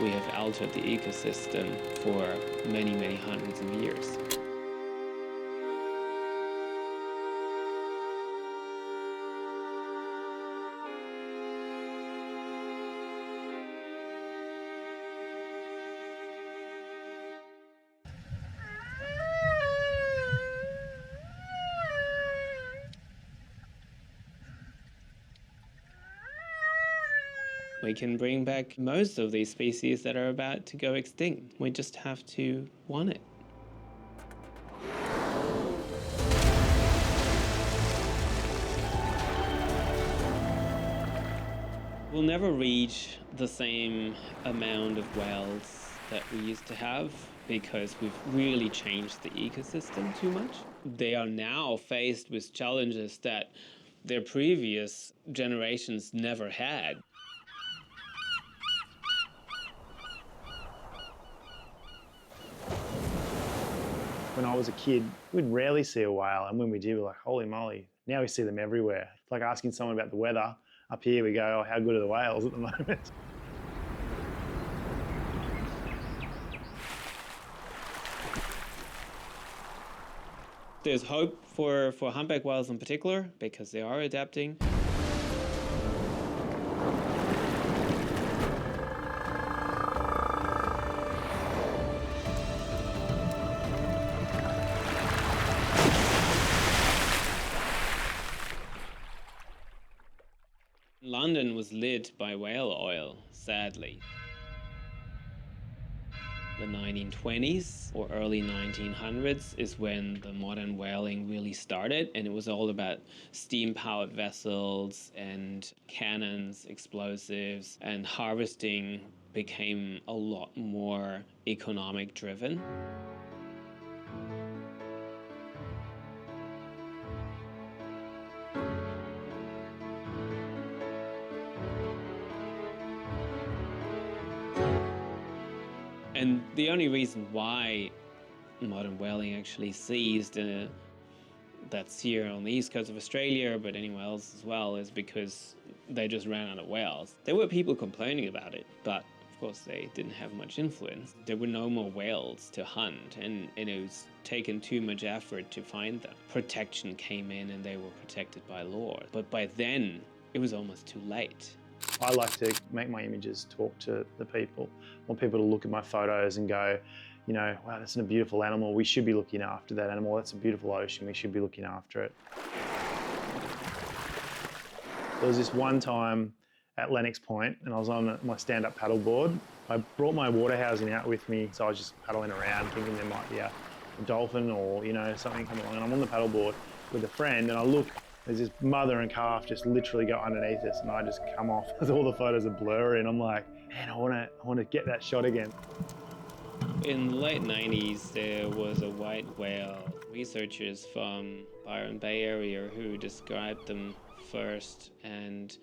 we have altered the ecosystem for many, many hundreds of years. We can bring back most of these species that are about to go extinct. We just have to want it. We'll never reach the same amount of whales that we used to have because we've really changed the ecosystem too much. They are now faced with challenges that their previous generations never had. When I was a kid, we'd rarely see a whale, and when we did, we were like, holy moly. Now we see them everywhere. It's like asking someone about the weather. Up here we go, oh, how good are the whales at the moment? There's hope for humpback whales in particular because they are adapting. London was lit by whale oil, sadly. The 1920s or early 1900s is when the modern whaling really started, and it was all about steam-powered vessels and cannons, explosives, and harvesting became a lot more economic-driven. And the only reason why modern whaling actually ceased, that's here on the east coast of Australia, but anywhere else as well, is because they just ran out of whales. There were people complaining about it, but of course they didn't have much influence. There were no more whales to hunt, and it was taken too much effort to find them. Protection came in and they were protected by law. But by then, it was almost too late. I like to make my images talk to the people. I want people to look at my photos and go, you know, wow, that's a beautiful animal. We should be looking after that animal. That's a beautiful ocean. We should be looking after it. There was this one time at Lennox Point and I was on my stand-up paddleboard. I brought my water housing out with me, so I was just paddling around thinking there might be a dolphin or, you know, something come along. And I'm on the paddleboard with a friend and I look, there's this mother and calf just literally go underneath us and I just come off as all the photos are blurry and I'm like, man, I want to get that shot again. In the late 90s, there was a white whale. Researchers from Byron Bay area who described them first, and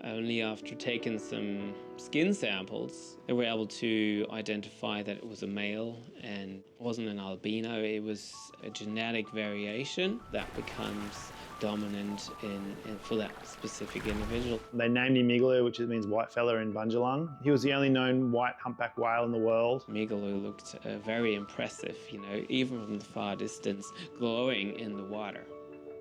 only after taking some skin samples, they were able to identify that it was a male and it wasn't an albino, it was a genetic variation that becomes dominant for that specific individual. They named him Migaloo, which means white fella in Bundjalung. He was the only known white humpback whale in the world. Migaloo looked very impressive, you know, even from the far distance, glowing in the water.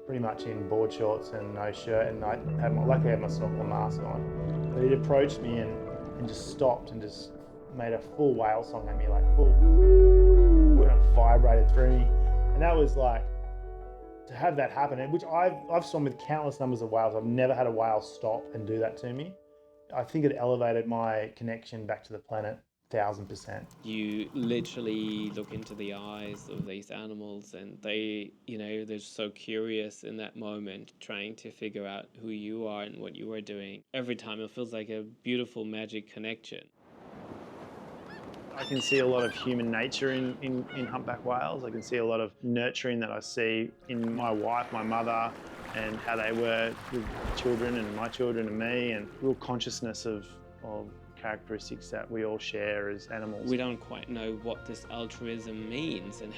Pretty much in board shorts and no shirt, and luckily I had my snorkel mask on. But he approached me and just stopped and just made a full whale song at me, like full, and it vibrated through me. And that was like, to have that happen, which I've swum with countless numbers of whales. I've never had a whale stop and do that to me. I think it elevated my connection back to the planet 1000%. You literally look into the eyes of these animals and they, you know, they're so curious in that moment, trying to figure out who you are and what you are doing. Every time it feels like a beautiful magic connection. I can see a lot of human nature in humpback whales. I can see a lot of nurturing that I see in my wife, my mother, and how they were with children and my children and me, and real consciousness of characteristics that we all share as animals. We don't quite know what this altruism means and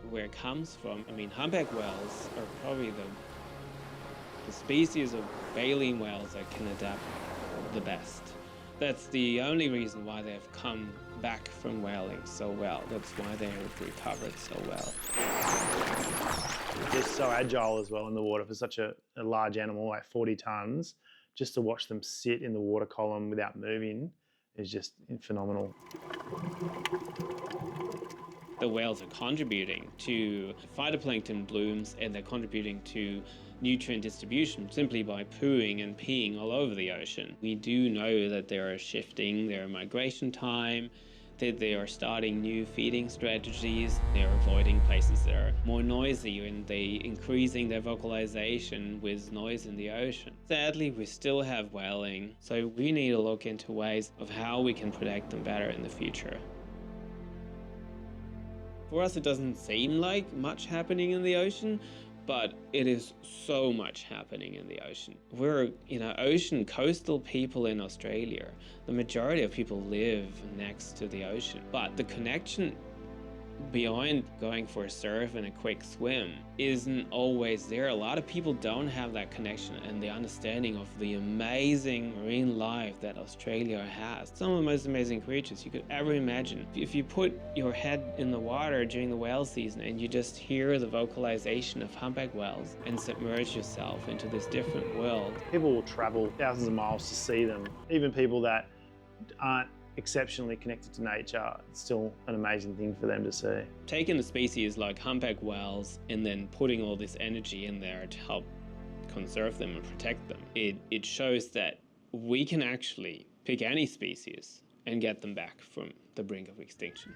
where it comes from. I mean, humpback whales are probably the species of baleen whales that can adapt the best. That's the only reason why they've come back from whaling so well. That's why they have recovered so well. They're so agile as well in the water for such a large animal, like 40 tons. Just to watch them sit in the water column without moving is just phenomenal. The whales are contributing to phytoplankton blooms, and they're contributing to nutrient distribution simply by pooing and peeing all over the ocean. We do know that they are shifting their migration time, that they are starting new feeding strategies, they're avoiding places that are more noisy, and they increasing their vocalization with noise in the ocean. Sadly, we still have whaling, so we need to look into ways of how we can protect them better in the future. For us, it doesn't seem like much happening in the ocean, but it is so much happening in the ocean. We're, ocean coastal people in Australia. The majority of people live next to the ocean, but the connection beyond going for a surf and a quick swim isn't always there. A lot of people don't have that connection and the understanding of the amazing marine life that Australia has. Some of the most amazing creatures you could ever imagine. If you put your head in the water during the whale season and you just hear the vocalization of humpback whales and submerge yourself into this different world. People will travel thousands of miles to see them. Even people that aren't exceptionally connected to nature, it's still an amazing thing for them to see. Taking a species like humpback whales and then putting all this energy in there to help conserve them and protect them, it shows that we can actually pick any species and get them back from the brink of extinction.